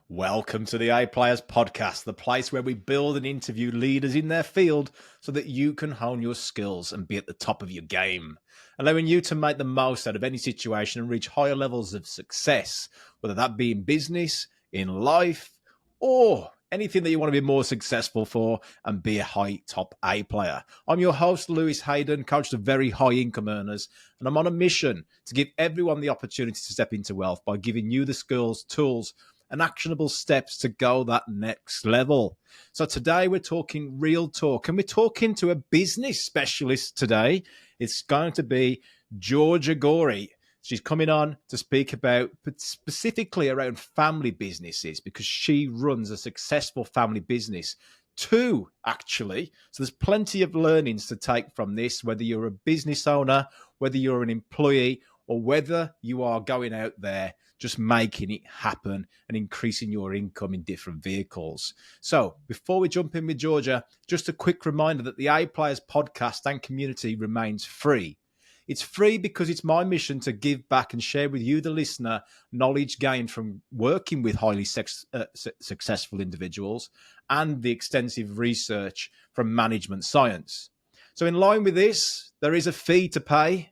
Welcome to the A Players Podcast, the place where we build and interview leaders in their field so that you can hone your skills and be at the top of your game, allowing you to make the most out of any situation and reach higher levels of success, whether that be in business, in life, or anything that you want to be more successful for and be a high top A player. I'm your host, Lewis Haydon, coach of very high income earners, and I'm on a mission to give everyone the opportunity to step into wealth by giving you the skills, tools, and actionable steps to go that next level. So today we're talking real talk, and we're talking to a business specialist today. It's going to be Georgia Goury. She's coming on to speak about specifically around family businesses because she runs a successful family business too, actually. So there's plenty of learnings to take from this, whether you're a business owner, whether you're an employee, or whether you are going out there just making it happen and increasing your income in different vehicles. So before we jump in with Georgia, just a quick reminder that the A Players podcast and community remains free. It's free because it's my mission to give back and share with you, the listener, knowledge gained from working with highly successful individuals and the extensive research from management science. So in line with this, there is a fee to pay.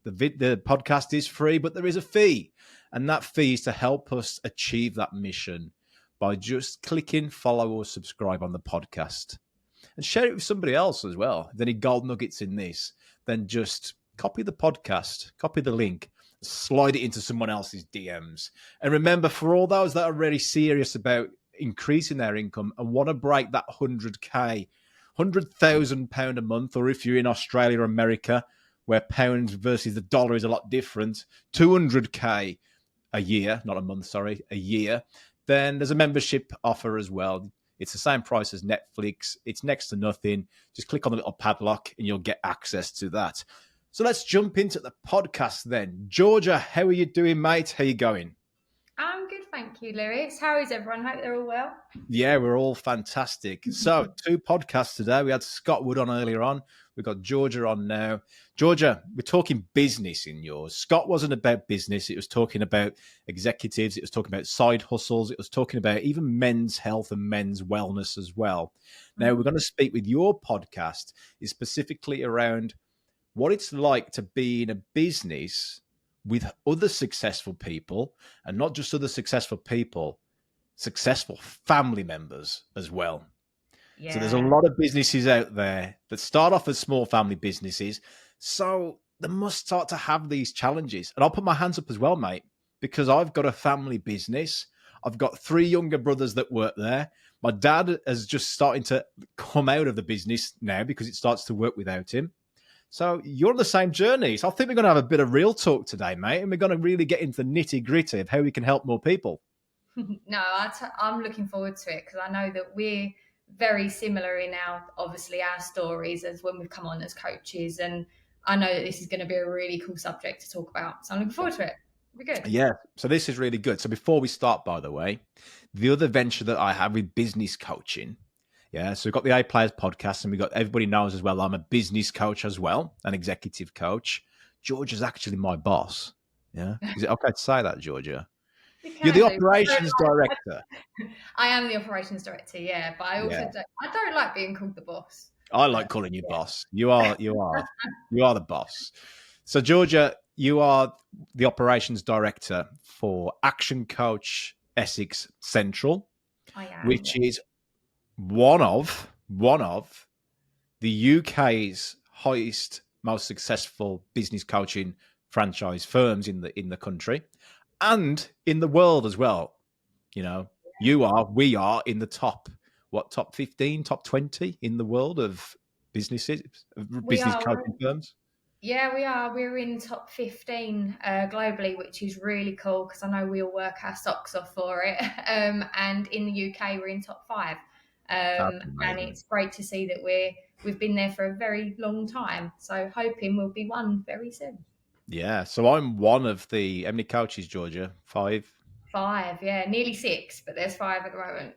The podcast is free, but there is a fee. And that fee is to help us achieve that mission by just clicking follow or subscribe on the podcast. And share it with somebody else as well. If there's any gold nuggets in this, then just copy the podcast, copy the link, slide it into someone else's DMs. And remember, for all those that are really serious about increasing their income and want to break that 100K, £100,000 a month, or if you're in Australia or America, where pounds versus the dollar is a lot different, 200K a year, not a month, sorry, a year, then there's a membership offer as well. It's the same price as Netflix. It's next to nothing. Just click on the little padlock and you'll get access to that. So let's jump into the podcast then. Georgia, how are you doing, mate? How are you going? I'm good, thank you, Lewis. How is everyone? Hope they're all well. Yeah, we're all fantastic. So 2 podcasts today. We had Scott Wood on earlier on. We've got Georgia on now. Georgia, we're talking business in yours. Scott wasn't about business. It was talking about executives. It was talking about side hustles. It was talking about even men's health and men's wellness as well. Now, we're going to speak with your podcast is specifically around what it's like to be in a business with other successful people, and not just other successful people, successful family members as well. Yeah. So there's a lot of businesses out there that start off as small family businesses. So they must start to have these challenges. And I'll put my hands up as well, mate, because I've got a family business. I've got 3 younger brothers that work there. My dad is just starting to come out of the business now because it starts to work without him. So you're on the same journey. So I think we're going to have a bit of real talk today, mate, and we're going to really get into the nitty-gritty of how we can help more people. No, I'm looking forward to it because I know that we're very similar in our stories as when we've come on as coaches, and I know that this is going to be a really cool subject to talk about. So I'm looking forward to it. It'll be good. Yeah, so this is really good. So before we start, by the way, the other venture that I have with business coaching, so we've got the A Players podcast, and everybody knows as well, I'm a business coach as well, an executive coach. Georgia's actually my boss. Yeah. Is it okay to say that, Georgia? You're the operations director. I am the operations director, yeah. But I also don't like being called the boss. I like calling you boss. You are the boss. So Georgia, you are the operations director for Action Coach Essex Central, which is one of the UK's highest, most successful business coaching franchise firms in the country and in the world as well. You know, we are in the top 15, top 20 in the world of business coaching firms. Yeah, we are. We're in top 15 globally, which is really cool because I know we all work our socks off for it. And in the UK, we're in top 5. And it's great to see that we've been there for a very long time. So hoping we'll be one very soon. Yeah. So I'm one of the, how many coaches, Georgia? 5? 5, yeah, nearly 6, but there's 5 at the moment.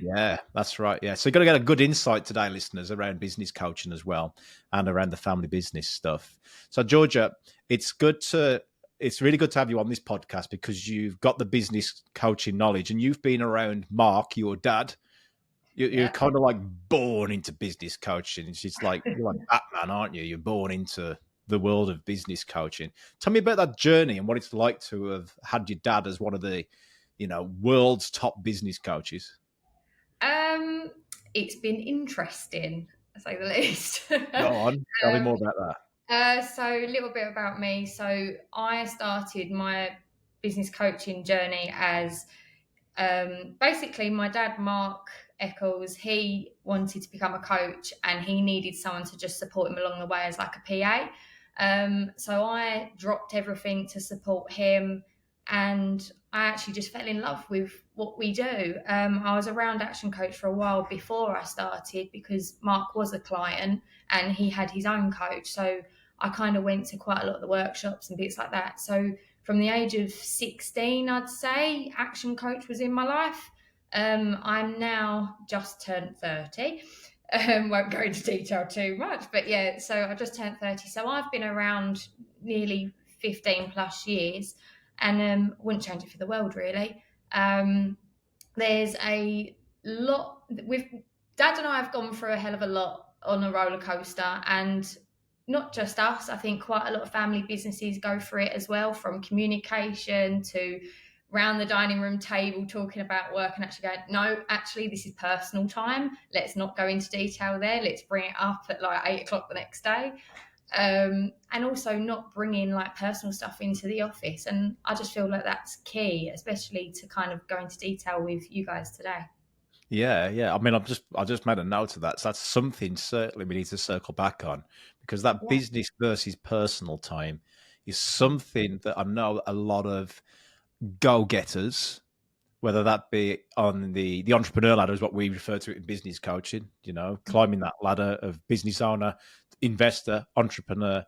Yeah, that's right. Yeah. So you're going to get a good insight today, listeners, around business coaching as well and around the family business stuff. So Georgia, it's good to it's really good to have you on this podcast because you've got the business coaching knowledge and you've been around Mark, your dad. You're Yeah. kind of like born into business coaching. It's like you're like Batman, aren't you? You're born into the world of business coaching. Tell me about that journey and what it's like to have had your dad as one of the, world's top business coaches. Um, it's been interesting, to say the least. Go on, tell me more about that. So a little bit about me. So I started my business coaching journey as basically my dad, Mark Eccles, he wanted to become a coach and he needed someone to just support him along the way as like a PA. So I dropped everything to support him, and I actually just fell in love with what we do. I was around Action Coach for a while before I started because Mark was a client and he had his own coach. So I kind of went to quite a lot of the workshops and bits like that. So from the age of 16, I'd say, Action Coach was in my life. I'm now just turned 30. Won't go into detail too much, but yeah, so I just turned 30. So I've been around nearly 15 plus years, and wouldn't change it for the world, really. There's a lot with Dad and I have gone through a hell of a lot on a roller coaster, and not just us. I think quite a lot of family businesses go through it as well, from communication to round the dining room table talking about work and actually going, no, actually, this is personal time. Let's not go into detail there. Let's bring it up at like 8 o'clock the next day. And also not bringing like personal stuff into the office. And I just feel like that's key, especially to kind of go into detail with you guys today. Yeah, yeah. I mean, I just made a note of that. So that's something certainly we need to circle back on because that Yeah. business versus personal time is something that I know a lot of go-getters, whether that be on the entrepreneur ladder, is what we refer to it in business coaching, climbing that ladder of business owner, investor, entrepreneur.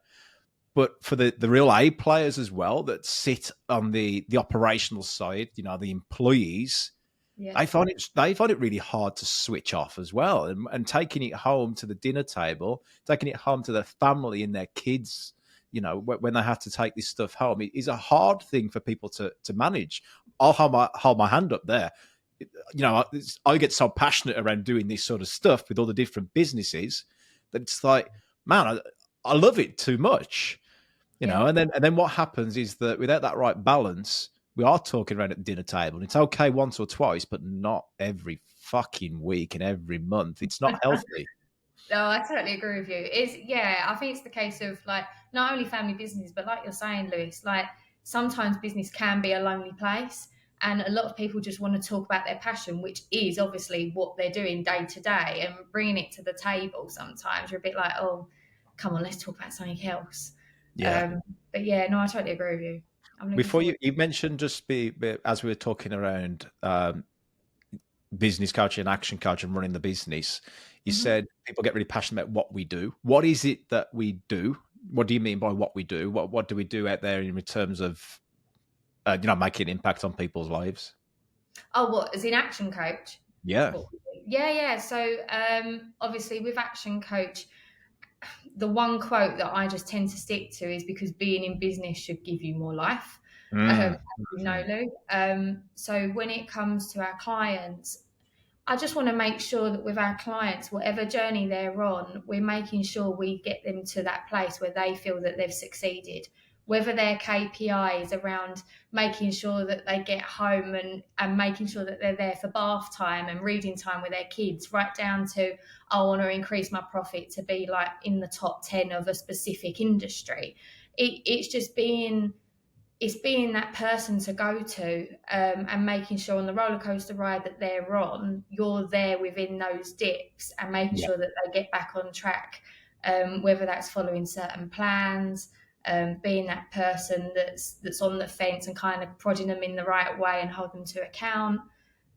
But for the real A players as well that sit on the operational side, the employees, Yeah. they find it really hard to switch off as well, and taking it home to the dinner table, taking it home to their family and their kids. When they have to take this stuff home, it is a hard thing for people to manage. I'll hold my hand up there. I get so passionate around doing this sort of stuff with all the different businesses that it's like, man, I love it too much. Yeah. And then what happens is that without that right balance, we are talking around at the dinner table. And it's okay once or twice, but not every fucking week and every month. It's not healthy. No, I totally agree with you. I think it's the case of like not only family businesses, but like you're saying, Lewis, like sometimes business can be a lonely place. And a lot of people just want to talk about their passion, which is obviously what they're doing day to day, and bringing it to the table. Sometimes you're a bit like, oh, come on, let's talk about something else. Yeah. But yeah, no, I totally agree with you. I'm looking Before forward. you mentioned as we were talking around business coaching, action coaching, running the business, you Mhm. said people get really passionate about what we do. What is it that we do? What do you mean by what we do? What do we do out there in terms of making an impact on people's lives? Oh, what, as in Action Coach? Yeah. What we do? Yeah, yeah. So obviously with Action Coach, the one quote that I just tend to stick to is because being in business should give you more life. As Mm. you know, Lou. So when it comes to our clients, I just want to make sure that with our clients, whatever journey they're on, we're making sure we get them to that place where they feel that they've succeeded. Whether their KPI is around making sure that they get home and making sure that they're there for bath time and reading time with their kids, right down to, I want to increase my profit to be like in the top 10 of a specific industry. It's just being that person to go to, and making sure on the roller coaster ride that they're on, you're there within those dips and making Yeah. sure that they get back on track, whether that's following certain plans, being that person that's on the fence and kind of prodding them in the right way and hold them to account.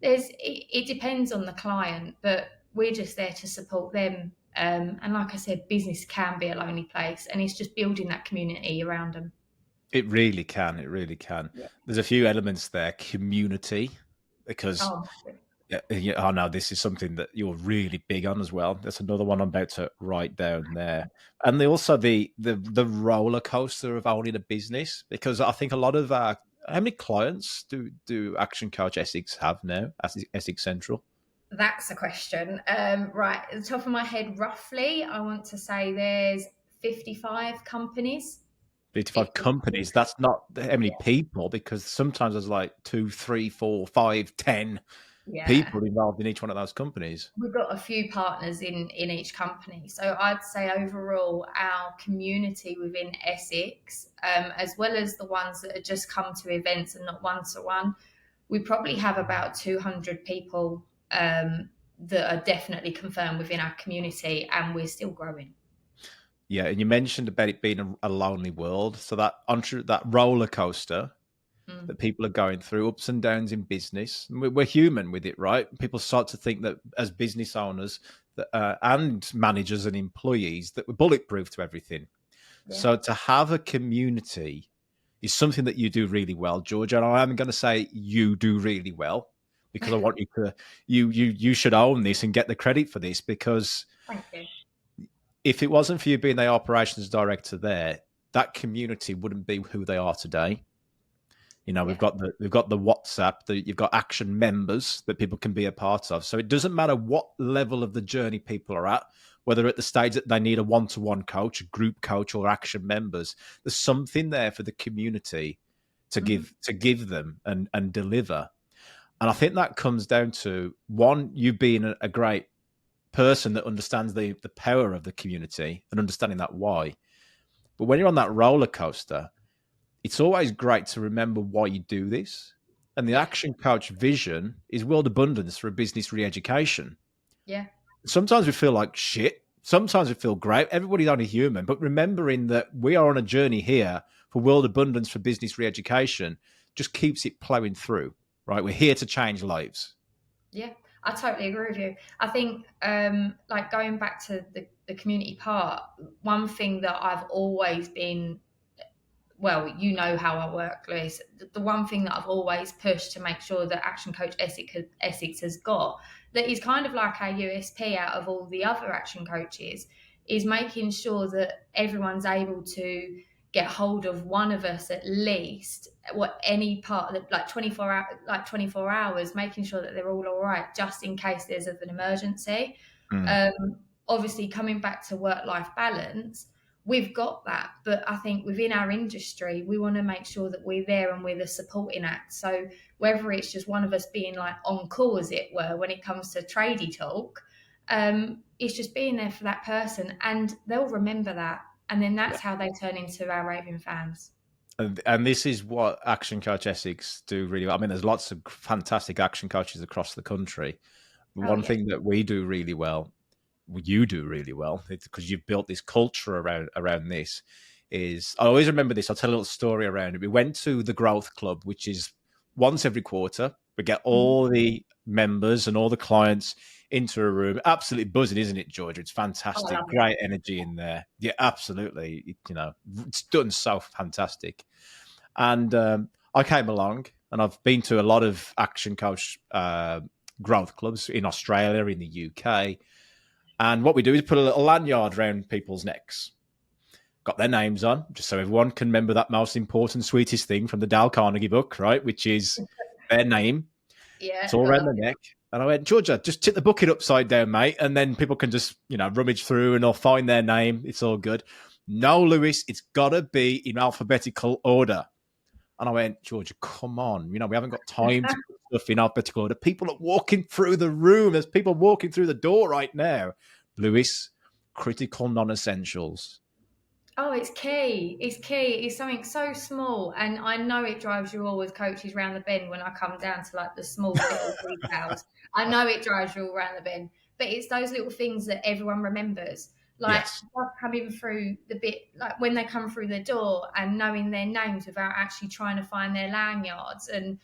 It depends on the client, but we're just there to support them. And like I said, business can be a lonely place, and it's just building that community around them. It really can. It really can. Yeah. There's a few elements there. Community, because Oh, Yeah, oh no, this is something that you're really big on as well. That's another one I'm about to write down there. And also the roller coaster of owning a business, because I think a lot of how many clients do Action Coach Essex have now? Essex Central, That's a question. Right, at the top of my head, roughly, I want to say there's 55 companies. 55 50, companies. That's not how many people, because sometimes there's like two, three, four, five, 10 yeah. people involved in each one of those companies. We've got a few partners in each company. So I'd say overall, our community within Essex, as well as the ones that have just come to events and not one to one, we probably have about 200 people that are definitely confirmed within our community, and we're still growing. Yeah, and you mentioned about it being a lonely world. So that roller coaster Mm, that people are going through, ups and downs in business. We're human with it, right? People start to think that as business owners and managers and employees that we're bulletproof to everything. yeah. So to have a community is something that you do really well, Georgia. And I am going to say you do really well, because I want you to you should own this and get the credit for this, because Thank you. if it wasn't for you being the operations director there, that community wouldn't be who they are today. You know, Yeah. we've got the WhatsApp, you've got Action members that people can be a part of. So it doesn't matter what level of the journey people are at, whether at the stage that they need a one-to-one coach, a group coach, or Action members. There's something there for the community Hmm. to give them and deliver. And I think that comes down to one, you being a great person that understands the power of the community and understanding that why. But when you're on that roller coaster, it's always great to remember why you do this. And the Yeah. Action Coach vision is world abundance for a business re-education. Yeah. Sometimes we feel like shit. Sometimes we feel great. Everybody's only human. But remembering that we are on a journey here for world abundance for business re-education just keeps it plowing through, right? We're here to change lives. Yeah, I totally agree with you. I think, like going back to the community part, one thing that I've always been, well, you know how I work, Lewis. The one thing that I've always pushed to make sure that Action Coach Essex has got, that is kind of like our USP out of all the other action coaches, is making sure that everyone's able to get hold of one of us at least, what any part that like 24 hours, making sure that they're all right, just in case there's of an emergency. Mm. Um, Obviously, coming back to work-life balance, we've got that, but I think within our industry we want to make sure that we're there and we're the supporting act. So whether it's just one of us being like on call, as it were, when it comes to tradie talk, it's just being there for that person, and they'll remember that, and then Yeah. that's how they turn into our raving fans. And this is what Action Coach Essex do really well. I mean, there's lots of fantastic action coaches across the country. Oh One yeah. thing that we do really well, you do really well, because you've built this culture around this, is I always remember this. I'll tell a little story around it. We went to the Growth Club, which is once every quarter. We get Mhm. all the members and all the clients into a room. Absolutely buzzing, isn't it, Georgia? It's Oh, I fantastic. love it. Great energy in there. Yeah, absolutely. You know, it's done so fantastic. And I came along, and I've been to a lot of action coach growth clubs in Australia, in the UK. And what we do is put a little lanyard around people's necks, got their names on, just so everyone can remember that most important, sweetest thing from the Dale Carnegie book, right? Which is their name. It's Yeah, all gotta around love the it. neck. And I went, Georgia, just tip the bucket upside down, mate. And then people can just, rummage through and they'll find their name. It's all good. No, Lewis, it's got to be in alphabetical order. And I went, Georgia, come on. We haven't got time to put stuff in alphabetical order. People are walking through the room. There's people walking through the door right now. Lewis, critical non-essentials. Oh, it's key. It's key. It's something so small. And I know it drives you all with coaches round the bend when I come down to like the small little details. I know it drives you all round the bend. But it's those little things that everyone remembers. Like Yes. just coming through the bit, like when they come through the door and knowing their names without actually trying to find their lanyards. And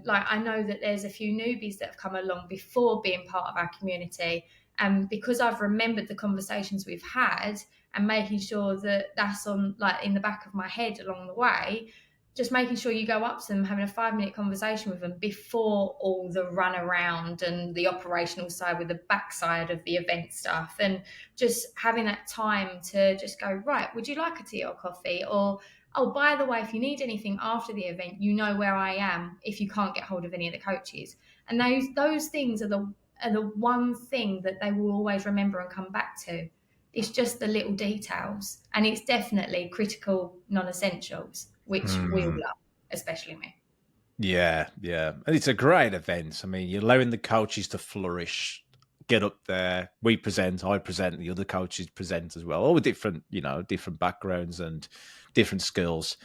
like I know that there's a few newbies that have come along before being part of our community. And because I've remembered the conversations we've had, and making sure that that's on like in the back of my head along the way, just making sure you go up to them, having a 5-minute conversation with them before all the run around and the operational side with the backside of the event stuff, and just having that time to just go, right, would you like a tea or coffee? Or, oh, by the way, if you need anything after the event, you know where I am if you can't get hold of any of the coaches. And those things are the one thing that they will always remember and come back to. It's just the little details, and it's definitely critical non-essentials, which we all love, especially me. Yeah, yeah. And it's a great event. I mean, you're allowing the coaches to flourish, get up there. We present, I present, the other coaches present as well. All with different, different backgrounds and different skills.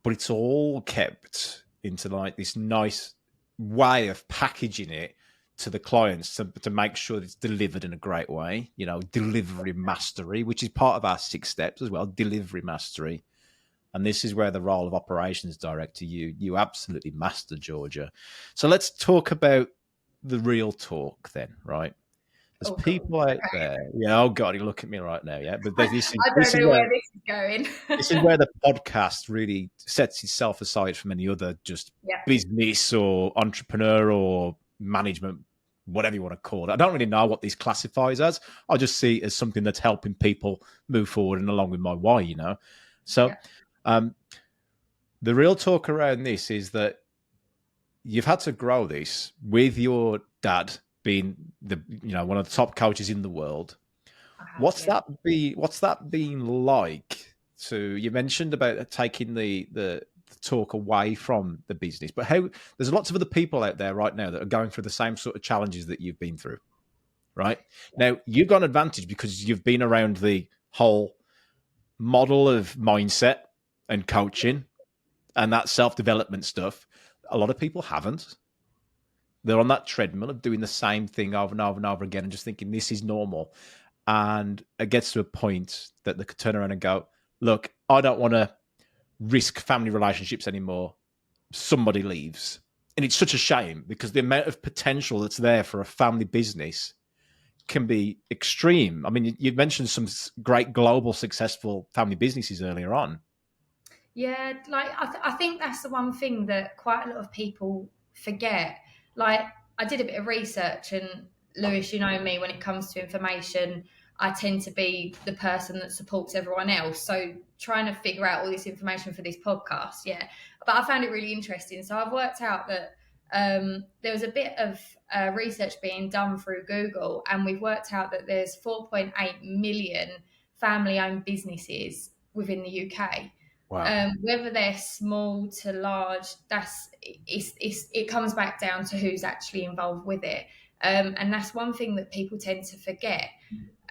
But it's all kept into like this nice way of packaging it to the clients to make sure that it's delivered in a great way. Delivery mastery, which is part of our 6 steps as well, delivery mastery. And this is where the role of operations director, you absolutely master, Georgia. So let's talk about the real talk then, right? There's people out there. Yeah, oh God, you look at me right now, yeah. But this I don't know where this is going. This is where the podcast really sets itself aside from any other just business or entrepreneur or management, whatever you want to call it. I don't really know what these classifies as. I just see it as something that's helping people move forward and along with my why, So the real talk around this is that you've had to grow this with your dad being one of the top coaches in the world. What's that been like? You mentioned about taking the talk away from the business, but there's lots of other people out there right now that are going through the same sort of challenges that you've been through, right? Now, you've got an advantage because you've been around the whole model of mindset and coaching and that self-development stuff. A lot of people haven't. They're on that treadmill of doing the same thing over and over and over again and just thinking this is normal. And it gets to a point that they could turn around and go, look, I don't want to risk family relationships anymore. Somebody leaves. And it's such a shame because the amount of potential that's there for a family business can be extreme. I mean, you mentioned some great global successful family businesses earlier on. Yeah, like I think that's the one thing that quite a lot of people forget. Like, I did a bit of research, and Lewis, you know me, when it comes to information, I tend to be the person that supports everyone else. So trying to figure out all this information for this podcast, but I found it really interesting. So I've worked out that there was a bit of research being done through Google, and we've worked out that there's 4.8 million family-owned businesses within the UK. Wow. Whether they're small to large, it comes back down to who's actually involved with it, and that's one thing that people tend to forget.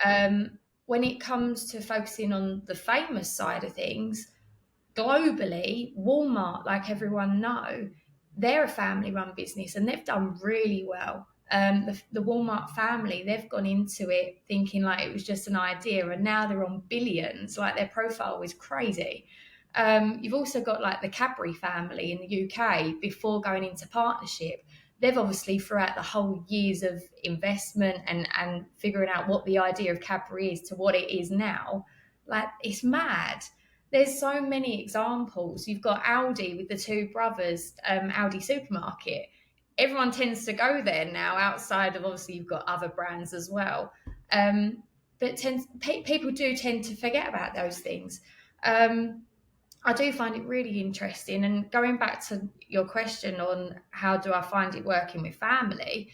When it comes to focusing on the famous side of things, globally, Walmart, like everyone know, they're a family-run business and they've done really well. The Walmart family, they've gone into it thinking like it was just an idea, and now they're on billions. Like, their profile is crazy. You've also got like the Cadbury family in the UK before going into partnership. They've obviously, throughout the whole years of investment and figuring out what the idea of Cadbury is to what it is now, like, it's mad. There's so many examples. You've got Aldi with the 2 brothers, Aldi supermarket. Everyone tends to go there now, outside of, obviously, you've got other brands as well. But people do tend to forget about those things. I do find it really interesting. And going back to your question on how do I find it working with family,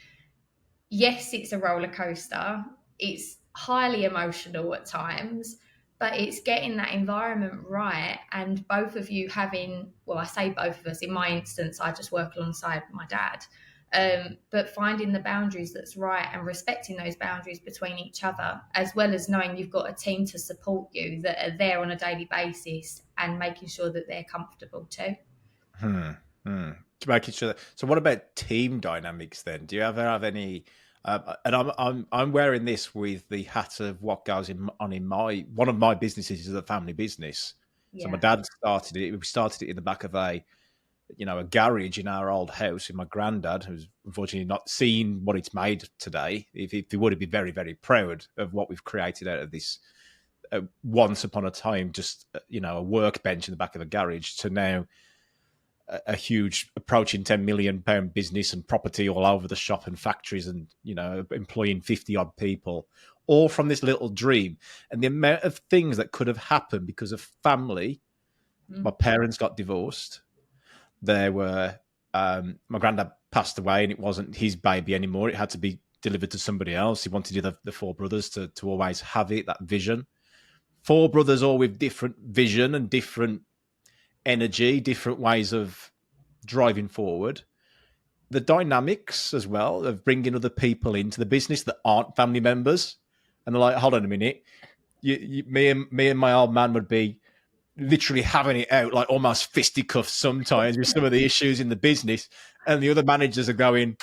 yes, it's a roller coaster. It's highly emotional at times, but it's getting that environment right. And both of you having, well, I say both of us, in my instance, I just work alongside my dad. But finding the boundaries that's right and respecting those boundaries between each other, as well as knowing you've got a team to support you that are there on a daily basis and making sure that they're comfortable too. Making sure that, so what about team dynamics then? Do you ever have any? And I'm wearing this with the hat of what goes on in one of my businesses is a family business. So my dad started it. We started it in the back of a garage in our old house with my granddad, who's unfortunately not seen what it's made today. If he would have been very, very proud of what we've created out of this. Once upon a time, just a workbench in the back of a garage to now a huge approaching £10 million business and property all over the shop and factories and, employing 50 odd people, all from this little dream. And the amount of things that could have happened because of family. My parents got divorced. There were, my granddad passed away and it wasn't his baby anymore. It had to be delivered to somebody else. He wanted the four brothers to always have it, that vision. Four brothers all with different vision and different energy, different ways of driving forward. The dynamics as well of bringing other people into the business that aren't family members. And they're like, hold on a minute. Me and my old man would be literally having it out, like almost fisticuffs sometimes with some of the issues in the business. And the other managers are going,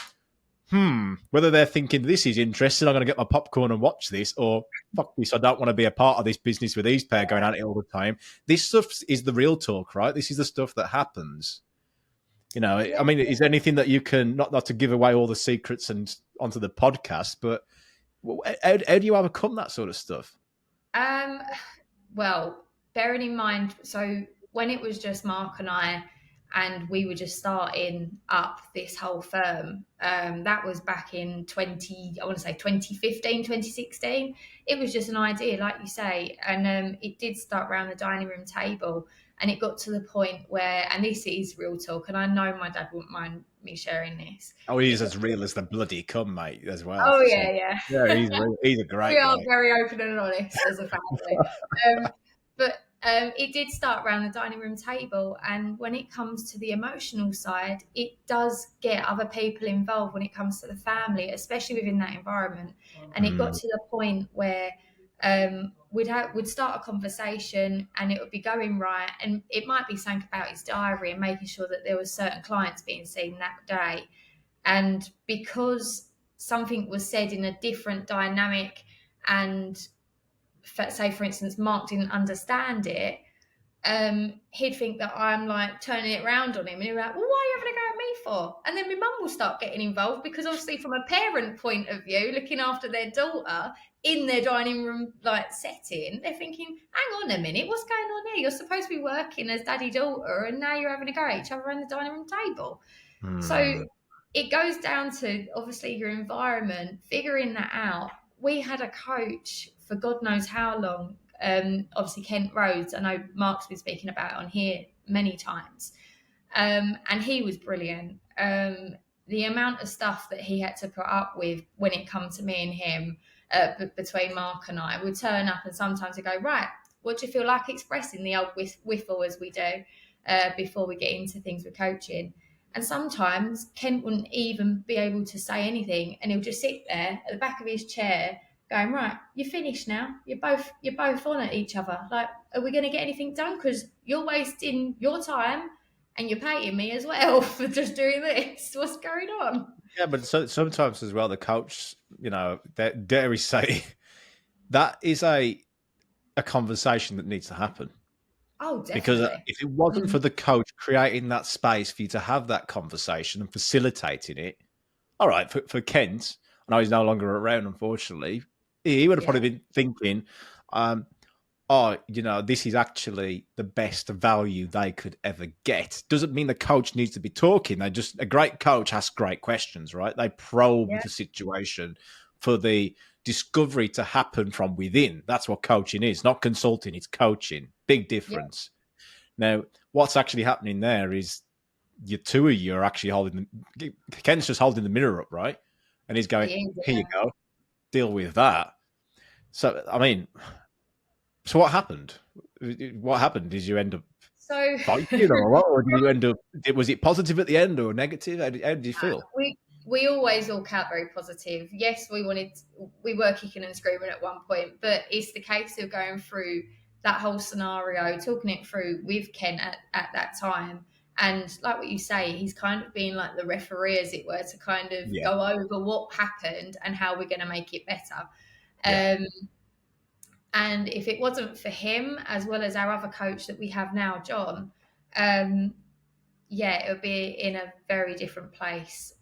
whether they're thinking this is interesting, I'm going to get my popcorn and watch this, or fuck this, I don't want to be a part of this business with these pair going at it all the time. This stuff is the real talk, right? This is the stuff that happens. I mean, is there anything that you can, not to give away all the secrets and onto the podcast, but how do you overcome that sort of stuff? Well, bearing in mind, so when it was just Mark and I, and we were just starting up this whole firm, that was back in 2015, 2016. It was just an idea, like you say, and it did start around the dining room table, and it got to the point where, and this is real talk, and I know my dad wouldn't mind me sharing this. Oh, he's as real as the bloody come, mate, as well. Oh, So, yeah. yeah, he's a great We are guy. very open and honest as a family. But it did start around the dining room table. And when it comes to the emotional side, it does get other people involved when it comes to the family, especially within that environment. And it got to the point where we'd start a conversation and it would be going right. And it might be something about his diary and making sure that there was certain clients being seen that day. And because something was said in a different dynamic and say, for instance, Mark didn't understand it, he'd think that I'm like turning it around on him, and he'd be like, well, why are you having a go at me for? And then my mum will start getting involved because obviously from a parent point of view, looking after their daughter in their dining room like setting, they're thinking, hang on a minute, what's going on here? You're supposed to be working as daddy daughter and now you're having a go at each other around the dining room table. So it goes down to obviously your environment, figuring that out. We had a coach for God knows how long, obviously Kent Rhodes. I know Mark's been speaking about it on here many times, and he was brilliant. The amount of stuff that he had to put up with when it comes to me and him, between Mark and I, would turn up and sometimes he'd go, right, what do you feel like expressing, the old whiffle as we do before we get into things with coaching. And sometimes Kent wouldn't even be able to say anything, and he'll just sit there at the back of his chair going, right, you're finished now. You're both on at each other. Like, are we going to get anything done? Because you're wasting your time and you're paying me as well for just doing this. What's going on? Yeah, but sometimes as well, the coach, dare we say, that is a conversation that needs to happen. Oh, Because definitely. if it wasn't for the coach creating that space for you to have that conversation and facilitating it, all right, for Kent, I know he's no longer around, unfortunately, he would have Yeah. probably been thinking, this is actually the best value they could ever get. Doesn't mean the coach needs to be talking. A great coach asks great questions, right? They probe Yeah. the situation for the discovery to happen from within. That's what coaching is, not consulting, it's coaching. Big Yeah. difference. Now, what's actually happening there is you two of you are actually Ken's just holding the mirror up, right? And he's going, Yeah. here you go, deal with that. So, I mean, so what happened? What happened? Did you end up So fighting or what? Or did you end up, was it positive at the end or negative? How did you feel? we always walk out very positive. Yes, we were kicking and screaming at one point, but it's the case of going through that whole scenario, talking it through with Ken at that time. And like what you say, he's kind of been like the referee, as it were, to kind of Yeah. go over what happened and how we're going to make it better. Yeah. And if it wasn't for him, as well as our other coach that we have now, John, it would be in a very different place.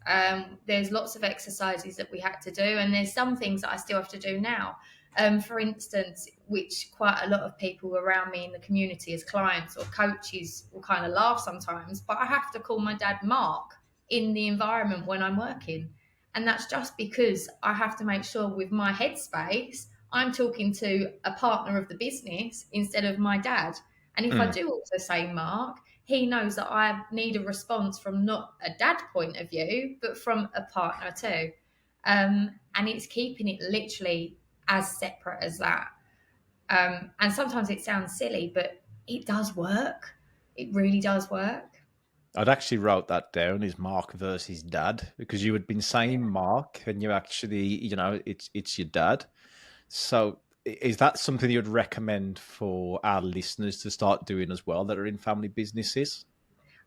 There's lots of exercises that we had to do, and there's some things that I still have to do now. For instance, which quite a lot of people around me in the community as clients or coaches will kind of laugh sometimes, but I have to call my dad Mark in the environment when I'm working. And that's just because I have to make sure with my headspace, I'm talking to a partner of the business instead of my dad. And if I Mm. do also say Mark, he knows that I need a response from not a dad point of view, but from a partner too. And it's keeping it literally as separate as that. And sometimes it sounds silly, but it does work. It really does work. I'd actually wrote that down as Mark versus Dad because you had been saying Mark and you actually, it's your dad. So is that something you'd recommend for our listeners to start doing as well that are in family businesses?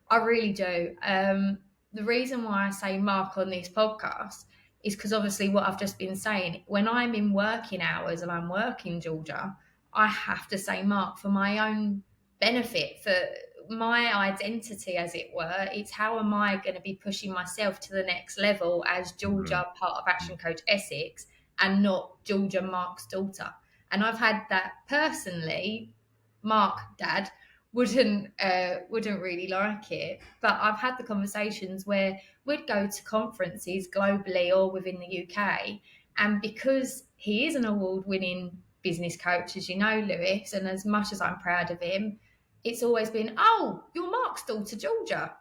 I really do. The reason why I say Mark on this podcast is because obviously what I've just been saying, when I'm in working hours and I'm working Georgia, I have to say Mark for my own benefit, for my identity, as it were. It's how am I going to be pushing myself to the next level as Mm. Georgia, part of Action Coach Essex, and not Georgia, Mark's daughter. And I've had that personally, Mark, dad, wouldn't really like it. But I've had the conversations where we'd go to conferences globally or within the UK, and because he is an award-winning business coach, as you know, Lewis, and as much as I'm proud of him, it's always been, "Oh, you're Mark's daughter, Georgia."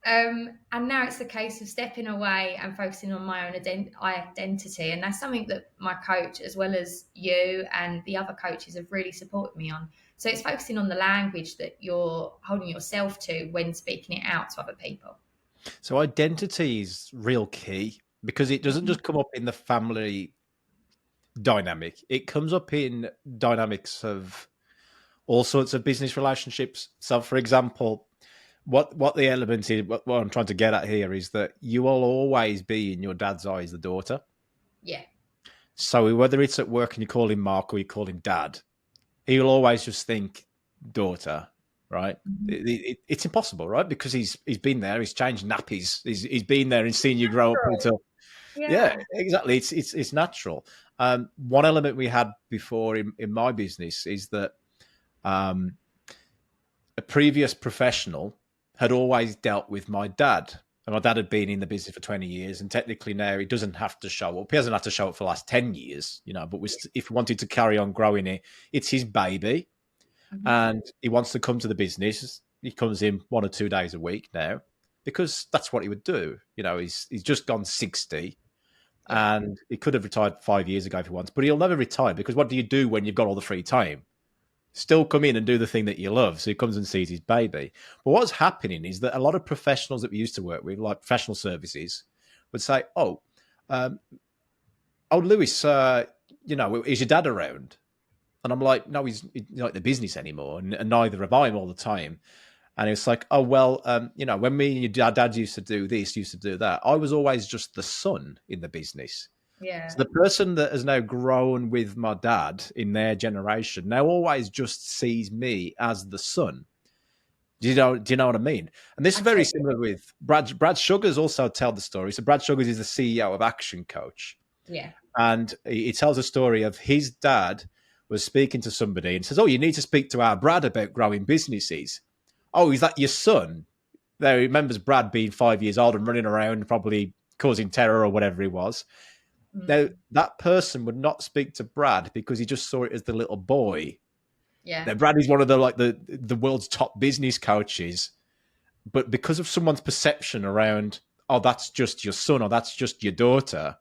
And now it's the case of stepping away and focusing on my own identity. And that's something that my coach, as well as you and the other coaches, have really supported me on. So it's focusing on the language that you're holding yourself to when speaking it out to other people. So identity is real key because it doesn't Mhm. just come up in the family dynamic. It comes up in dynamics of all sorts of business relationships. So, for example, what the element is, what I'm trying to get at here is that you will always be in your dad's eyes the daughter. Yeah. So whether it's at work and you call him Mark or you call him Dad, he'll always just think daughter, right? Mhm. It's impossible, right? Because he's been there, he's changed nappies, he's been there and seen you grow up Natural. into. Yeah, Yeah. exactly. It's natural. One element we had before in my business is that um, a previous professional had always dealt with my dad. And my dad had been in the business for 20 years, and technically now he doesn't have to show up. He hasn't had to show up for the last 10 years, but if he wanted to carry on growing it, it's his baby. Mhm. And he wants to come to the business. He comes in 1 or 2 days a week now because that's what he would do. He's just gone 60 Yeah. and he could have retired 5 years ago if he wants, but he'll never retire because what do you do when you've got all the free time? Still come in and do the thing that you love. So he comes and sees his baby. But what's happening is that a lot of professionals that we used to work with, like professional services, would say, um, Lewis, is your dad around? And I'm like, no, he's not in the business anymore, and neither have I all the time. And it's like, oh, well, when me and your dad used to do this, used to do that, I was always just the son in the business. So Yeah. the person that has now grown with my dad in their generation now always just sees me as the son. Do you know what I mean? And this is I very totally. similar with Brad Sugars also tell the story. So Brad Sugars is the CEO of Action Coach. Yeah. And he tells a story of his dad was speaking to somebody and says, "Oh, you need to speak to our Brad about growing businesses." "Oh, is that your son?" There, he remembers Brad being 5 years old and running around, probably causing terror or whatever he was. Now, Mm. that person would not speak to Brad because he just saw it as the little boy. Yeah. Now, Brad is one of the world's top business coaches, but because of someone's perception around, "Oh, that's just your son or that's just your daughter,"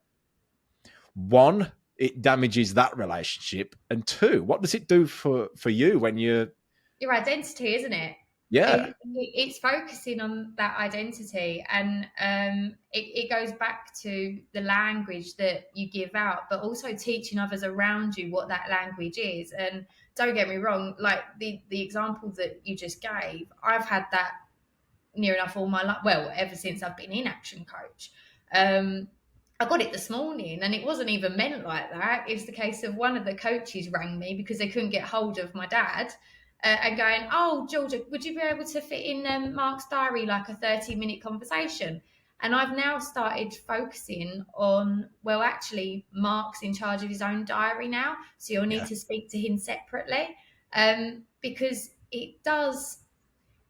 one, it damages that relationship, and two, what does it do for you when you're, Your identity, isn't it? yeah, It's focusing on that identity, and it goes back to the language that you give out, but also teaching others around you what that language is. And don't get me wrong, like the example that you just gave, I've had that near enough all my life. Well, ever since I've been in Action Coach. Um, I got it this morning and it wasn't even meant like that. It's the case of one of the coaches rang me because they couldn't get hold of my dad and going, "Oh, Georgia, would you be able to fit in Mark's diary like a 30-minute conversation?" And I've now started focusing on, well, actually, Mark's in charge of his own diary now. So you'll need to speak to him separately, because it does,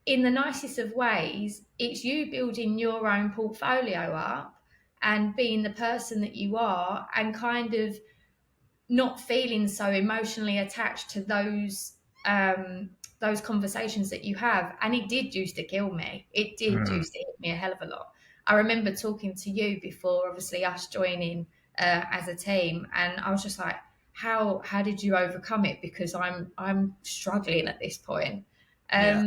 in the nicest of ways, it's you building your own portfolio up and being the person that you are, and kind of not feeling so emotionally attached to those conversations that you have. And it did used to kill me. It did used to hit me a hell of a lot. I remember talking to you before, obviously us joining as a team, and I was just like, how did you overcome it? Because I'm struggling at this point. Yeah.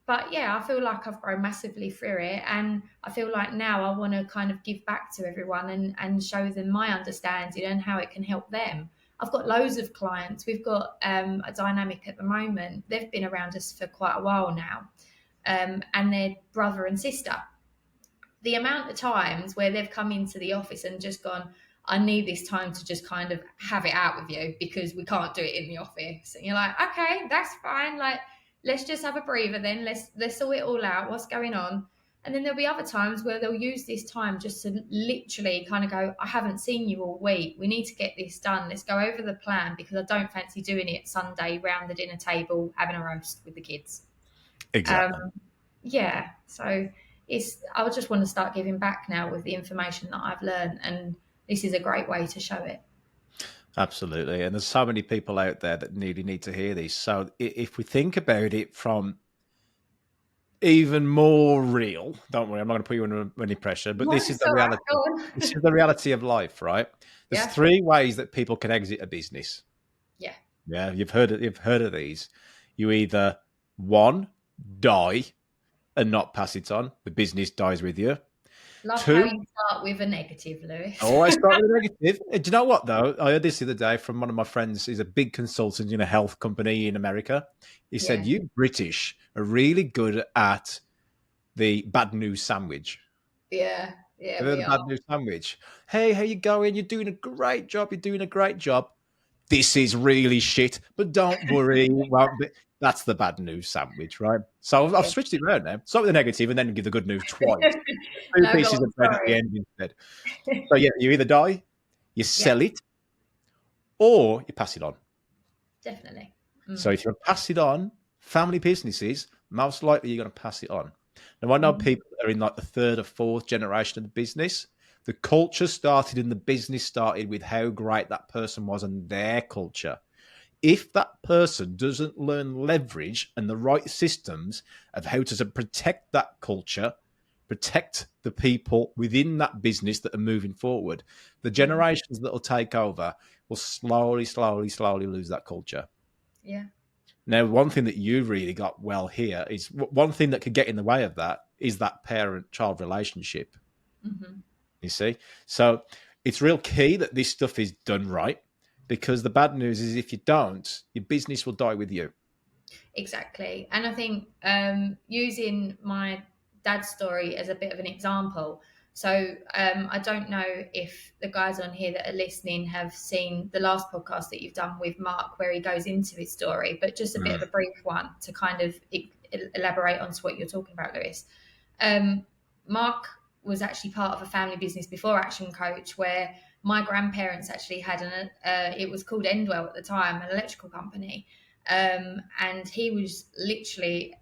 But yeah, I feel like I've grown massively through it, and I feel like now I want to kind of give back to everyone and show them my understanding and how it can help them. I've got loads of clients. We've got a dynamic at the moment. They've been around us for quite a while now, and they're brother and sister. The amount of times where they've come into the office and just gone, I need this time to just kind of have it out with you because we can't do it in the office. And you're like, okay, that's fine. Like, let's just have a breather then. Let's sort it all out. What's going on? And then there'll be other times where they'll use this time just to literally kind of go, I haven't seen you all week. We need to get this done. Let's go over the plan because I don't fancy doing it Sunday round the dinner table, having a roast with the kids. Exactly. Yeah. So I just want to start giving back now with the information that I've learned. And this is a great way to show it. Absolutely. And there's so many people out there that really need to hear this. So if we think about it from even more real, don't worry, I'm not going to put you under any pressure, but No, this is it's the all right. reality. Go on. This is the reality of life, right? There's Yeah. 3 ways that people can exit a business. Yeah. Yeah, you've heard of these. You either, 1, die and not pass it on. The business dies with you. Love how 2, you start with a negative, Lewis. always start with a negative. Do you know what, though? I heard this the other day from one of my friends. He's a big consultant in a health company in America. He said, Yeah. you British are really good at the bad news sandwich. Yeah. Yeah, The we bad are. news sandwich. Hey, how you going? You're doing a great job. You're doing a great job. This is really shit, but don't worry. That's the bad news sandwich, right? So I've Yeah. switched it around now. Start with the negative and then give the good news twice. 2 No, go pieces on. of bread at the Sorry. end instead. So yeah, you either die, you Yeah, sell it, or you pass it on. definitely. So if you pass it on, family businesses, most likely you're going to pass it on. Now, I know Mhm. people that are in like the 3rd or 4th generation of the business. The culture started and the business started with how great that person was and their culture. If that person doesn't learn leverage and the right systems of how to protect that culture, protect the people within that business that are moving forward, the Mhm. generations that will take over will slowly lose that culture. Yeah. Now, one thing that you really got well here is one thing that could get in the way of that is that parent-child relationship. Mhm. You see? So it's real key that this stuff is done right, because the bad news is if you don't, your business will die with you. Exactly. And I think using my dad's story as a bit of an example. So I don't know if the guys on here that are listening have seen the last podcast that you've done with Mark, where he goes into his story, but just a bit of a brief one to kind of elaborate on to what you're talking about, Lewis. Mark was actually part of a family business before Action Coach, where my grandparents actually had it was called Endwell at the time, an electrical company. And he was literally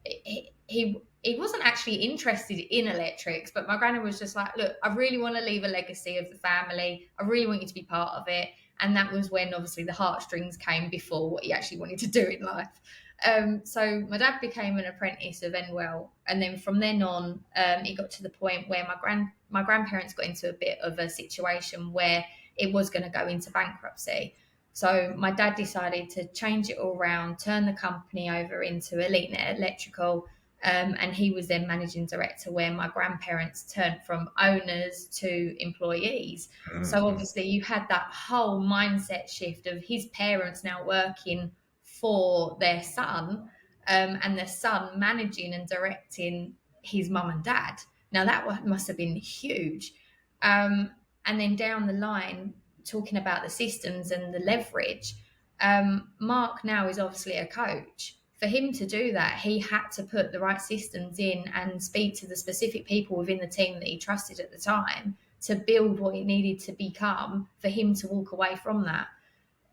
he wasn't actually interested in electrics, but my granny was just like, look, I really want to leave a legacy of the family. I really want you to be part of it. And that was when obviously the heartstrings came before what he actually wanted to do in life. So my dad became an apprentice of Enwell, and then from then on, it got to the point where my grandparents got into a bit of a situation where it was going to go into bankruptcy. So my dad decided to change it all around, turn the company over into EliteNet Electrical, and he was then managing director, where my grandparents turned from owners to employees. So Mm-hmm. obviously you had that whole mindset shift of his parents now working for their son, and the son managing and directing his mum and dad. Now that must have been huge. And then down the line, talking about the systems and the leverage, Mark now is obviously a coach for him to do that, he had to put the right systems in and speak to the specific people within the team that he trusted at the time to build what it needed to become for him to walk away from that.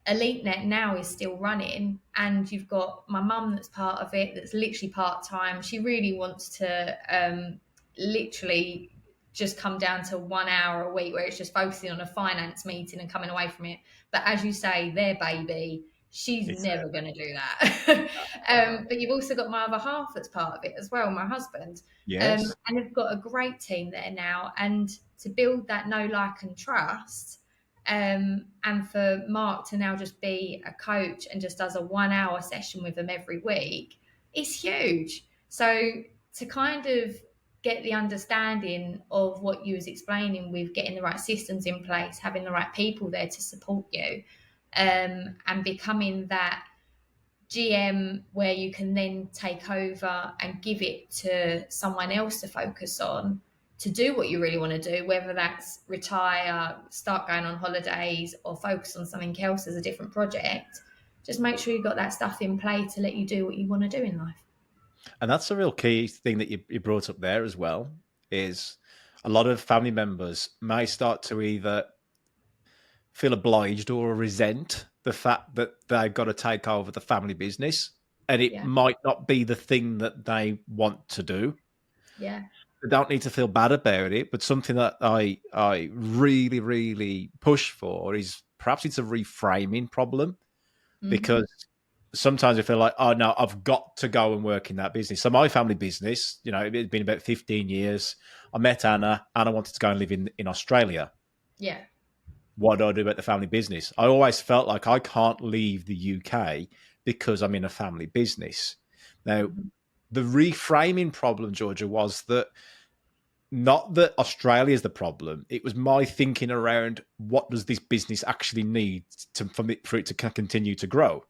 EliteNet now is still running, and you've got my mum that's part of it, that's literally part-time. She really wants to literally just come down to 1 hour a week where it's just focusing on a finance meeting and coming away from it. But as you say, their baby, she's It's never going to do that. no. But you've also got my other half that's part of it as well, my husband. Yes. And they've got a great team there now. And to build that know, like, and trust, and for Mark to now just be a coach and just does a 1 hour session with them every week, it's huge. So to kind of get the understanding of what you was explaining with getting the right systems in place, having the right people there to support you, and becoming that GM where you can then take over and give it to someone else to focus on, to do what you really want to do, whether that's retire, start going on holidays, or focus on something else as a different project. Just make sure you've got that stuff in play to let you do what you want to do in life. And that's a real key thing that you brought up there as well, is a lot of family members may start to either feel obliged or resent the fact that they've got to take over the family business, and it Yeah. might not be the thing that they want to do. Yeah. They don't need to feel bad about it, but something that I really, really push for is perhaps it's a reframing problem, Mm-hmm. because sometimes I feel like, oh no, I've got to go and work in that business. So my family business, it's been about 15 years. I met Anna. Anna wanted to go and live in Australia. Yeah. What do I do about the family business? I always felt like I can't leave the UK because I'm in a family business. Now, Mm-hmm. the reframing problem, Georgia, was that not that Australia is the problem. It was my thinking around what does this business actually need for it to continue to grow.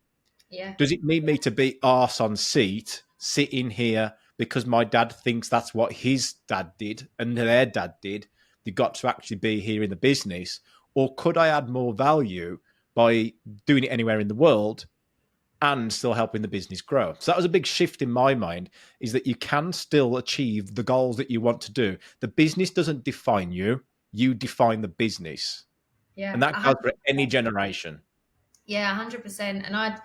Yeah. Does it need me to be arse on seat, sitting here because my dad thinks that's what his dad did and their dad did? They got to actually be here in the business. Or could I add more value by doing it anywhere in the world and still helping the business grow? So that was a big shift in my mind, is that you can still achieve the goals that you want to do. The business doesn't define you, you define the business. Yeah. And that goes for 100%. any generation. Yeah, 100%. And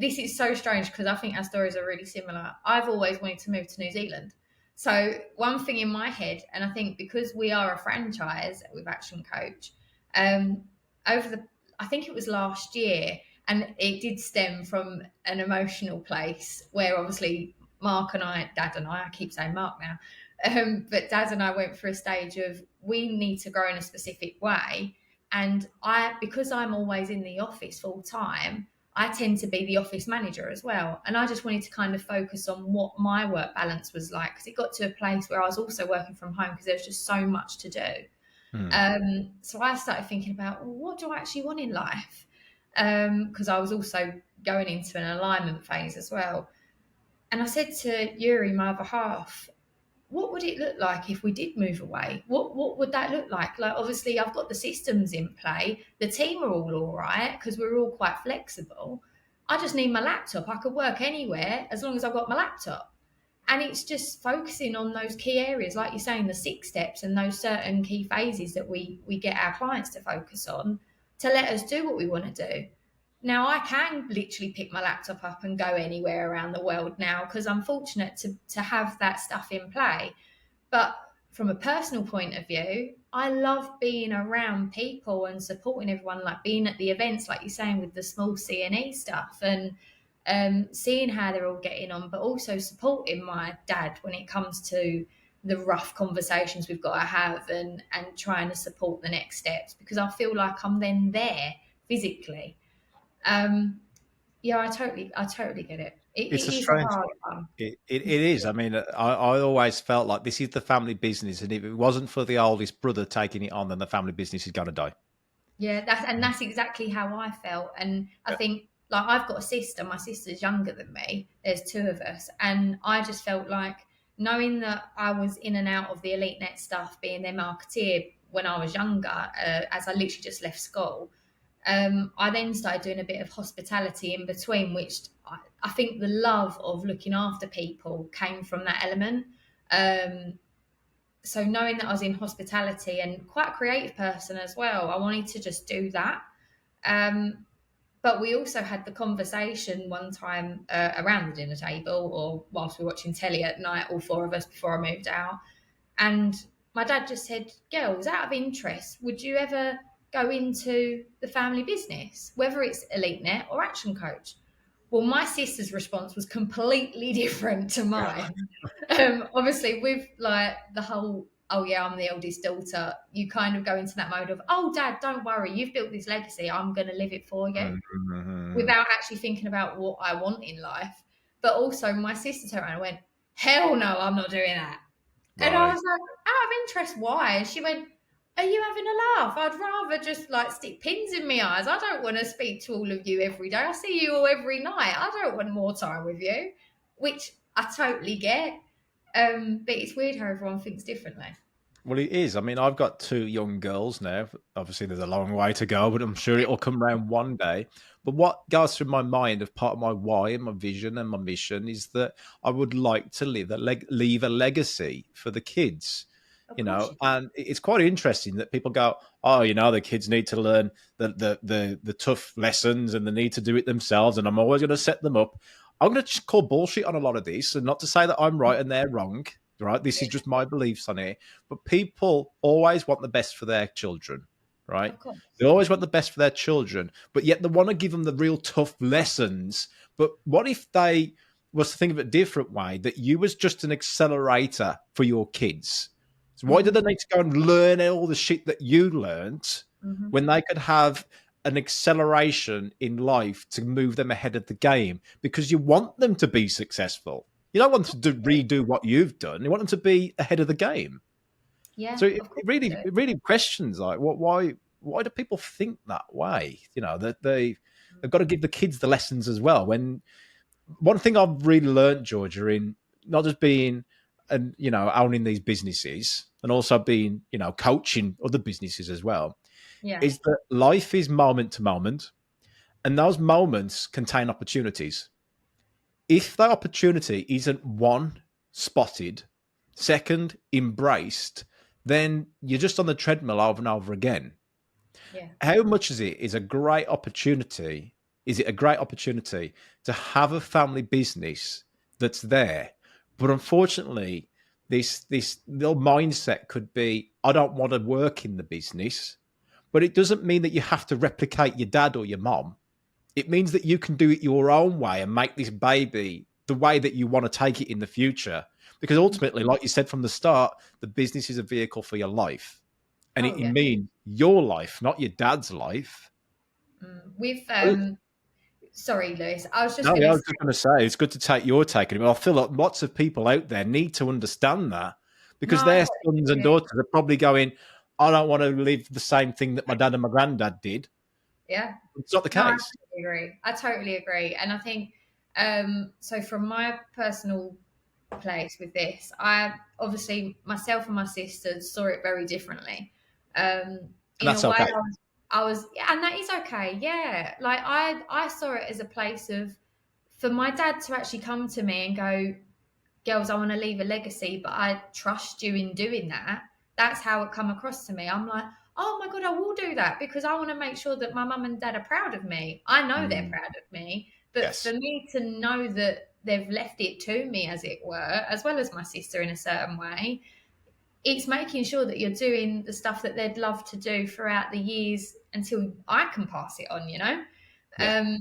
this is so strange because I think our stories are really similar. I've always wanted to move to New Zealand. So one thing in my head, and I think because we are a franchise with Action Coach, um, over the, I think it was last year, and it did stem from an emotional place where obviously Dad and I keep saying Mark now, but Dad and I went through a stage of we need to grow in a specific way. And because I'm always in the office full time, I tend to be the office manager as well. And I just wanted to kind of focus on what my work balance was like, because it got to a place where I was also working from home because there was just so much to do. So I started thinking about, well, what do I actually want in life? Because I was also going into an alignment phase as well. And I said to Yuri, my other half, what would it look like if we did move away? What would that look like? Like, obviously, I've got the systems in play. The team are all right because we're all quite flexible. I just need my laptop. I could work anywhere as long as I've got my laptop. And it's just focusing on those key areas, like you're saying, the 6 steps and those certain key phases that we get our clients to focus on to let us do what we want to do. Now, I can literally pick my laptop up and go anywhere around the world now because I'm fortunate to have that stuff in play. But from a personal point of view, I love being around people and supporting everyone, like being at the events, like you're saying, with the small C&E stuff, and seeing how they're all getting on, but also supporting my dad when it comes to the rough conversations we've got to have, and trying to support the next steps, because I feel like I'm then there physically. Yeah, I totally get it. It It's a is a strange hard one. one. It is. I mean, I always felt like this is the family business, and if it wasn't for the oldest brother taking it on, then the family business is going to die. Yeah, that's exactly how I felt. And I Yeah. think, like, I've got a sister. My sister's younger than me. There's 2 of us, and I just felt like, knowing that I was in and out of the EliteNet stuff, being their marketeer when I was younger, as I literally just left school. I then started doing a bit of hospitality in between, which I think the love of looking after people came from that element. So knowing that I was in hospitality and quite a creative person as well, I wanted to just do that. But we also had the conversation one time around the dinner table or whilst we were watching telly at night, all four of us before I moved out. And my dad just said, girls, out of interest, would you ever go into the family business, whether it's EliteNet or Action Coach? Well, my sister's response was completely different to mine. Obviously, with like the whole, oh yeah, I'm the eldest daughter, you kind of go into that mode of, oh, dad, don't worry, you've built this legacy, I'm going to live it for you, Mm-hmm. without actually thinking about what I want in life. But also, my sister turned around and went, hell no, I'm not doing that. And I Right. was like, out of interest, why? And she went, are you having a laugh? I'd rather just like stick pins in my eyes. I don't want to speak to all of you every day. I see you all every night. I don't want more time with you, which I totally get. But it's weird how everyone thinks differently. Well, it is. I mean, I've got two young girls now. Obviously, there's a long way to go, but I'm sure it'll come around one day. But what goes through my mind, of part of my why and my vision and my mission, is that I would like to leave a legacy for the kids. Of You course know, you do. and it's quite interesting that people go, "Oh, you know, the kids need to learn the tough lessons and they need to do it themselves." And I'm always going to set them up. I'm going to call bullshit on a lot of this, and not to say that I'm right and they're wrong. Right, this is Yeah, just my beliefs on it. But people always want the best for their children, right? of course. They always want the best for their children, but yet they want to give them the real tough lessons. But what if they was to think of it a different way, that you was just an accelerator for your kids? So why do Mm-hmm. they need to go and learn all the shit that you learned Mm-hmm. when they could have an acceleration in life to move them ahead of the game? Because you want them to be successful. You don't want to redo what you've done. You want them to be ahead of the game. Yeah, So it, of course it you really do. it really questions like why do people think that way? You know, that they've got to give the kids the lessons as well. When one thing I've really learned, Georgia, in not just being and owning these businesses and also being coaching other businesses as well, Yeah, is that life is moment to moment, and those moments contain opportunities. If that opportunity isn't one, spotted, second, embraced, then you're just on the treadmill over and over again. yeah, How much is a great opportunity? Is it a great opportunity to have a family business that's there? But unfortunately, this little mindset could be, I don't want to work in the business, but it doesn't mean that you have to replicate your dad or your mom. It means that you can do it your own way and make this baby the way that you want to take it in the future. Because ultimately, like you said from the start, the business is a vehicle for your life. And oh it yeah. means your life, not your dad's life. With Uh, sorry, Lewis, I was just No, going yeah, I to was just going to say, it's good to take your take on it. Well, I feel like lots of people out there need to understand that, no, because I their totally sons and agree. daughters are probably going, I don't want to live the same thing that my dad and my granddad did. Yeah. It's not the No, I case. totally agree. I totally agree. And I think, so from my personal place with this, I obviously myself and my sisters saw it very differently. Um, And in a that's way, okay. yeah, and that is okay. Yeah. Like I saw it as a place of, for my dad to actually come to me and go, girls, I want to leave a legacy, but I trust you in doing that. That's how it come across to me. I'm like, oh my God, I will do that because I want to make sure that my mum and dad are proud of me. I know they're Mm, proud of me, but for yes. me to know that they've left it to me, as it were, as well as my sister in a certain way, it's making sure that you're doing the stuff that they'd love to do throughout the years until I can pass it on, you know? Yeah.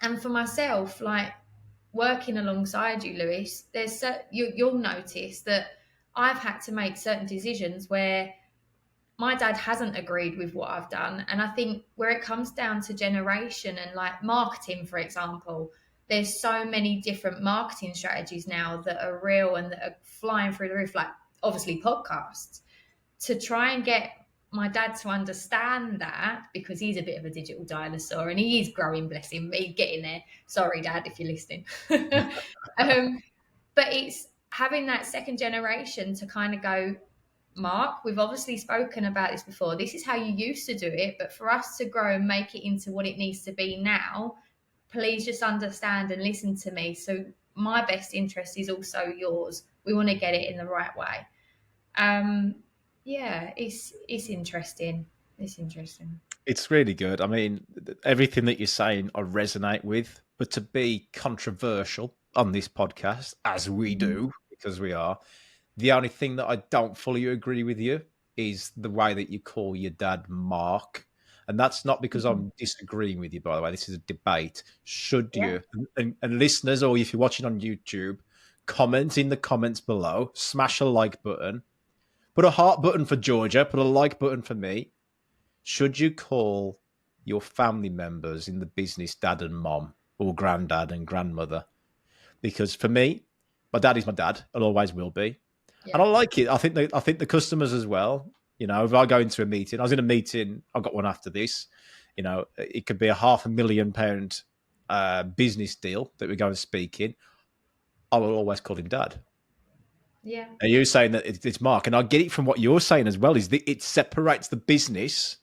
And for myself, like working alongside you, Lewis, you'll notice that I've had to make certain decisions where my dad hasn't agreed with what I've done. And I think where it comes down to generation and like marketing, for example, there's so many different marketing strategies now that are real and that are flying through the roof, like obviously podcasts, to try and get my dad to understand that, because he's a bit of a digital dinosaur and he is growing, bless him, he's getting there. Sorry, Dad, if you're listening. But it's having that second generation to kind of go, Mark, we've obviously spoken about this before. This is how you used to do it, but for us to grow and make it into what it needs to be now, please just understand and listen to me. So my best interest is also yours. We want to get it in the right way. Yeah, it's interesting. It's interesting. It's really good. I mean, everything that you're saying, I resonate with. But to be controversial on this podcast, as we Mhm. do, because we are, the only thing that I don't fully agree with you is the way that you call your dad Mark. And that's not because Mhm. I'm disagreeing with you, by the way. This is a debate. Should Yeah, you, and listeners, or if you're watching on YouTube, comment in the comments below, smash a like button, put a heart button for Georgia, put a like button for me. Should you call your family members in the business dad and mom, or granddad and grandmother? Because for me, my dad is my dad and always will be. And yeah, I like it. I think the customers as well. You know, if I go into a meeting, I was in a meeting, I've got one after this. You know, it could be a £500,000 business deal that we go and speak in. I will always call him dad. yeah, And you're saying that it's Mark, and I get it from what you're saying as well. Is that it separates the business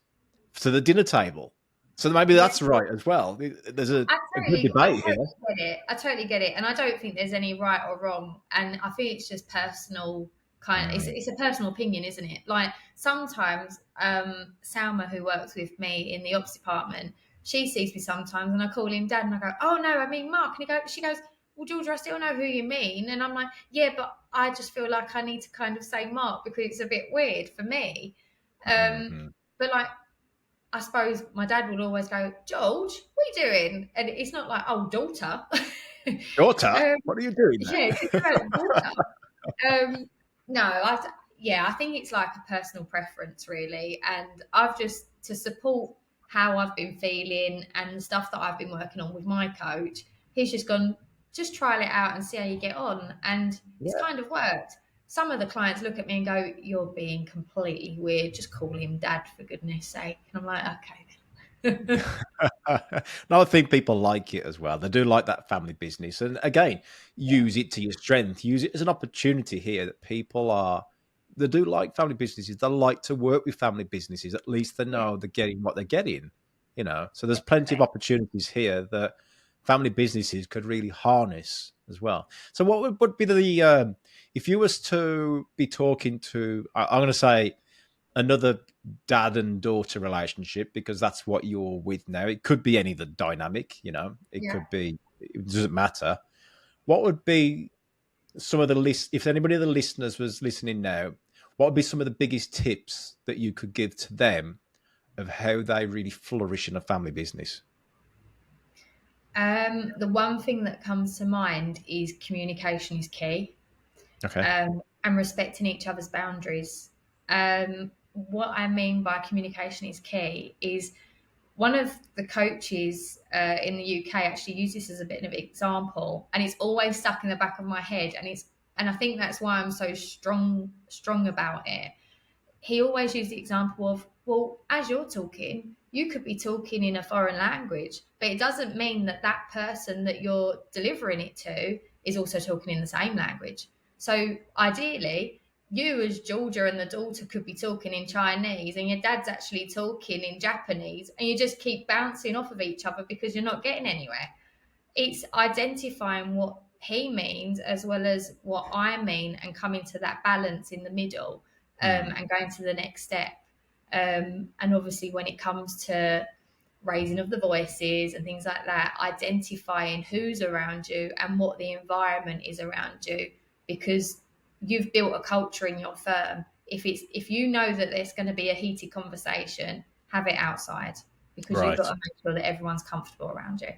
to the dinner table? So maybe yeah. that's right as well. There's a good I debate here. totally get it. I totally get it, and I don't think there's any right or wrong. And I think it's just personal. It's a personal opinion, isn't it? Like sometimes, Salma, who works with me in the ops department, she sees me sometimes, and I call him dad, and I go, "Oh no, I mean Mark." And she goes, "Well, Georgia, I still know who you mean." And I'm like, "Yeah, but I just feel like I need to kind of say Mark because it's a bit weird for me." Um, Mm-hmm. but like I suppose my dad would always go, George, what are you doing? And it's not like, oh, daughter. Daughter, um, what are you doing yeah, there? it's about daughter. No, yeah, I think it's like a personal preference, really. And I've just, to support how I've been feeling and the stuff that I've been working on with my coach, he's just gone, just trial it out and see how you get on. And it's Yeah. kind of worked. Some of the clients look at me and go, "You're being completely weird. Just call him dad for goodness sake." And I'm like, "Okay." No, I think people like it as well. They do like that family business. And again, use it to your strength. Use it as an opportunity here that people are, they do like family businesses. They like to work with family businesses. At least they Yeah, know they're getting what they're getting, you know. So there's plenty of definitely. opportunities here that family businesses could really harness as well. So what would be the, if you was to be talking to, I'm going to say, another dad and daughter relationship, because that's what you're with now. It could be any of the dynamic, you know, it Yeah. could be, it doesn't matter. What would be some of the list, if anybody of the listeners was listening now, what would be some of the biggest tips that you could give to them of how they really flourish in a family business? The one thing that comes to mind is communication is key, Okay. and respecting each other's boundaries. What I mean by communication is key is one of the coaches in the UK actually used this as a bit of an example, and it's always stuck in the back of my head, and I think that's why I'm so strong about it. He always used the example of, well, as you're talking, you could be talking in a foreign language, but it doesn't mean that that person that you're delivering it to is also talking in the same language. So ideally, you as Georgia and the daughter could be talking in Chinese and your dad's actually talking in Japanese, and you just keep bouncing off of each other because you're not getting anywhere. It's identifying what he means as well as what I mean and coming to that balance in the middle, Hmm. and going to the next step. And obviously, when it comes to raising of the voices and things like that, identifying who's around you and what the environment is around you, because you've built a culture in your firm. If you know that there's going to be a heated conversation, have it outside because you've got Right. to make sure that everyone's comfortable around you.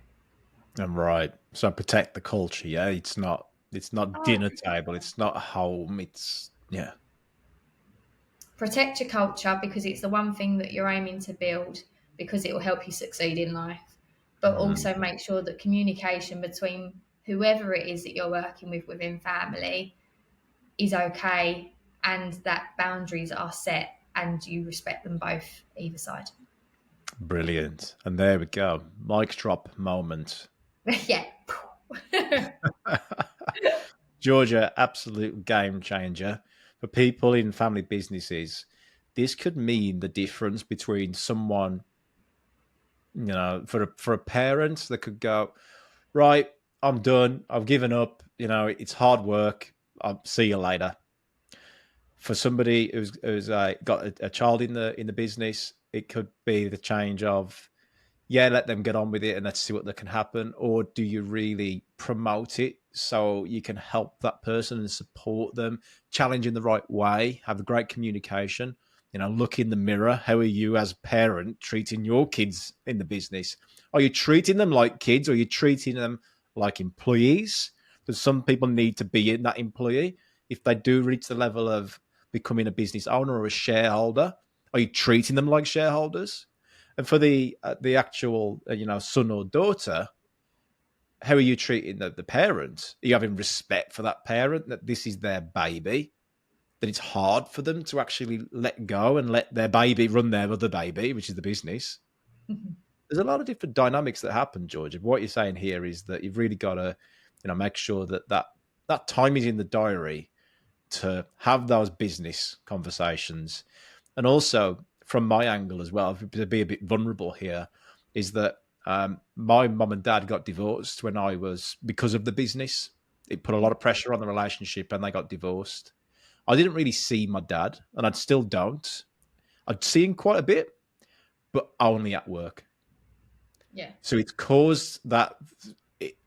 And right. So protect the culture. Yeah. It's not Oh, dinner table. It's not home. It's, yeah. protect your culture because it's the one thing that you're aiming to build because it will help you succeed in life. But Mm. also make sure that communication between whoever it is that you're working with within family is okay and that boundaries are set and you respect them both either side. Brilliant. And there we go. Mic drop moment. Yeah. Georgia, absolute game changer. For people in family businesses, this could mean the difference between someone For a parent that could go, right, I'm done. I've given up. It's hard work. I'll see you later. For somebody who's got a child in the business, it could be the change of, yeah, let them get on with it and let's see what can happen. Or do you really promote it so you can help that person and support them, challenge in the right way, have a great communication, look in the mirror. How are you as a parent treating your kids in the business? Are you treating them like kids or are you treating them like employees? Because some people need to be in that employee. If they do reach the level of becoming a business owner or a shareholder, are you treating them like shareholders? And for the actual son or daughter, how are you treating the parent? Are you having respect for that parent, that this is their baby, that it's hard for them to actually let go and let their baby run their other baby, which is the business? There's a lot of different dynamics that happen, George. What you're saying here is that you've really got to make sure that time is in the diary to have those business conversations. And also, from my angle as well, to be a bit vulnerable here, is that my mum and dad got divorced because of the business. It put a lot of pressure on the relationship and they got divorced. I didn't really see my dad, and I still don't. I'd see him quite a bit, but only at work. Yeah. So it's caused that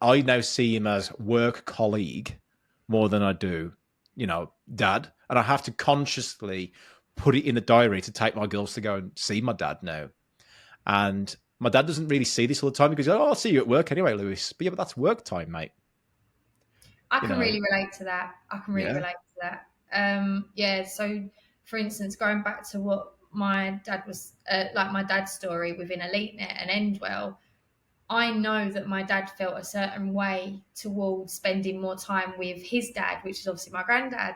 I now see him as work colleague more than I do, dad. And I have to consciously put it in the diary to take my girls to go and see my dad now. And my dad doesn't really see this all the time because, oh, I'll see you at work anyway, Lewis. But yeah, but that's work time, mate. I can really relate to that. Yeah. So, for instance, going back to what my dad was like, my dad's story within EliteNet and Endwell, I know that my dad felt a certain way towards spending more time with his dad, which is obviously my granddad.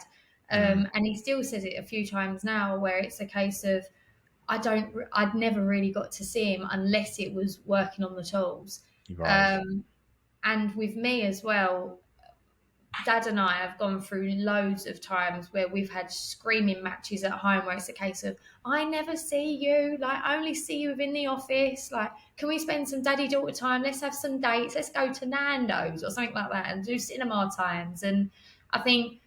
And he still says it a few times now, where it's a case of I'd never really got to see him unless it was working on the tools. Right. And with me as well, Dad and I have gone through loads of times where we've had screaming matches at home where it's a case of, I never see you, like, I only see you within the office. Like, can we spend some daddy daughter time? Let's have some dates. Let's go to Nando's or something like that and do cinema times. And I think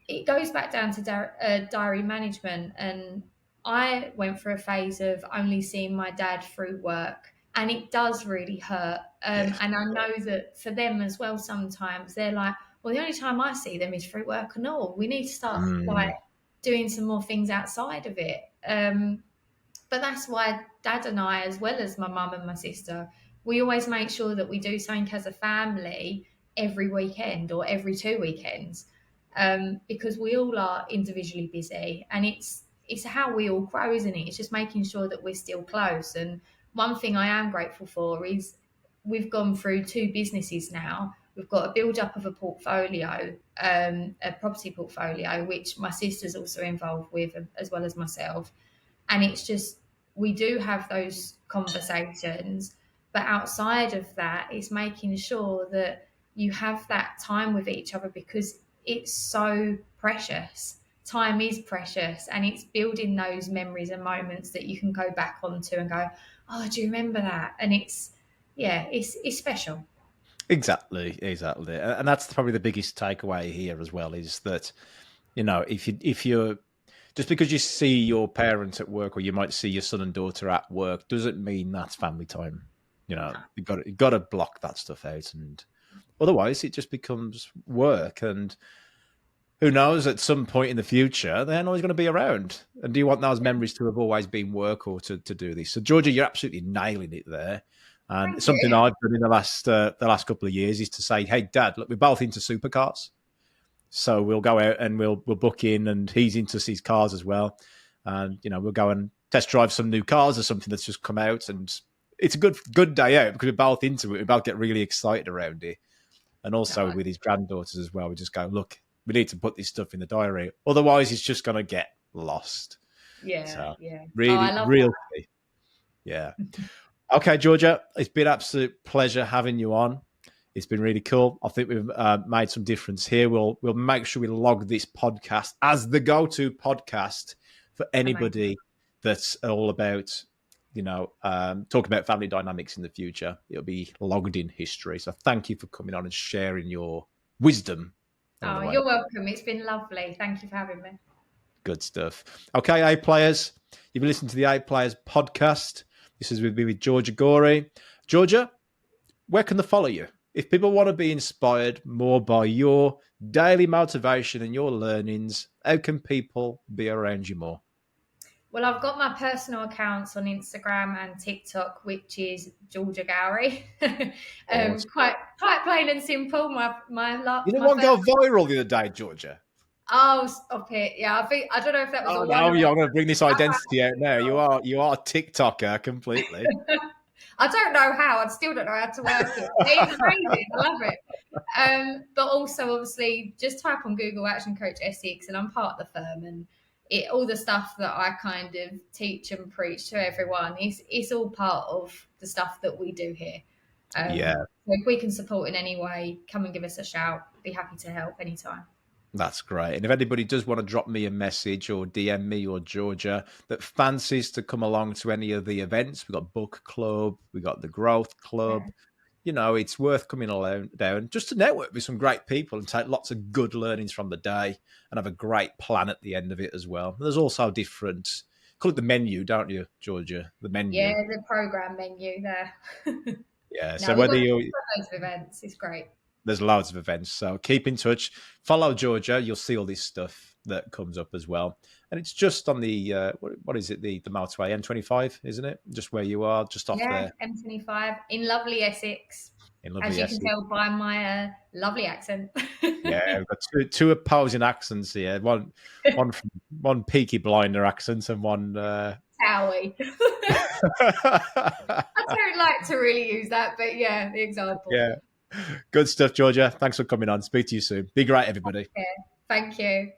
it goes back down to diary management. And I went through a phase of only seeing my dad through work, and it does really hurt. Yes. And I know that for them as well, sometimes they're like, well, the only time I see them is through work and all. We need to start like doing some more things outside of it. But that's why Dad and I, as well as my mum and my sister, we always make sure that we do something as a family every weekend or every 2 weekends, because we all are individually busy, and it's how we all grow, isn't it? It's just making sure that we're still close. And one thing I am grateful for is we've gone through 2 businesses now. We've got a build up of a portfolio, a property portfolio, which my sister's also involved with, as well as myself. And it's just, we do have those conversations, but outside of that, it's making sure that you have that time with each other, because it's so precious. Time is precious, and it's building those memories and moments that you can go back onto and go, oh, do you remember that? And it's special. Exactly. And that's probably the biggest takeaway here as well, is that, if you're just because you see your parents at work, or you might see your son and daughter at work, doesn't mean that's family time. You've got to block that stuff out, and otherwise it just becomes work. And who knows, at some point in the future, they're not always going to be around. And do you want those memories to have always been work, or to do this? So, Georgia, you're absolutely nailing it there. And Thank something you. I've done in the last couple of years is to say, hey, Dad, look, we're both into supercars. So we'll go out and we'll book in, and he's into his cars as well. And, we'll go and test drive some new cars or something that's just come out. And it's a good day out because we're both into it. We both get really excited around it. And also with his granddaughters as well, we just go, look, we need to put this stuff in the diary. Otherwise, it's just going to get lost. Yeah, So yeah. really, I love real key. Yeah. Okay, Georgia, it's been an absolute pleasure having you on. It's been really cool. I think we've made some difference here. We'll make sure we log this podcast as the go-to podcast for anybody that's all about talk about family dynamics in the future. It'll be logged in history. So thank you for coming on and sharing your wisdom along Oh, the way. you're welcome. It's been lovely. Thank you for having me. Good stuff. Okay, A players, you've been listening to the A Players podcast. This is with me with Georgia Goury. Georgia, where can they follow you? If people want to be inspired more by your daily motivation and your learnings, how can people be around you more? Well, I've got my personal accounts on Instagram and TikTok, which is Georgia Goury. Awesome. Quite plain and simple. You didn't My want to go first. viral the other day, Georgia. Oh, stop it! Yeah, I don't know if that was Oh a no, one-off. I'm going to bring this identity out now. You are TikToker completely. I don't know how. I still don't know how to work it. It's amazing. I love it. But also, obviously, just type on Google Action Coach Essex, and I'm part of the firm, and all the stuff that I kind of teach and preach to everyone it's all part of the stuff that we do here. Yeah, So if we can support in any way, come and give us a shout. Be happy to help anytime. that's great. And if anybody does want to drop me a message or DM me or Georgia that fancies to come along to any of the events, we've got Book Club, we've got the Growth Club. It's worth coming along down just to network with some great people and take lots of good learnings from the day and have a great plan at the end of it as well. There's also different, call it the menu, don't you, Georgia? The menu. Yeah, the program menu there. Yeah. No, So we've whether got you loads of events. It's great. there's loads of events. So keep in touch. Follow Georgia. You'll see all this stuff that comes up as well. And it's just on the, what is it, the motorway, M25, isn't it? Just where you are, just off there. M25 in lovely Essex. In lovely As you Essex. can tell by my lovely accent. Yeah, we've got two opposing accents here. One Peaky Blinder accent and one... Towie. I don't like to really use that, but yeah, the example. Yeah. Good stuff, Georgia. Thanks for coming on. Speak to you soon. Be great, everybody. Yeah. Thank you.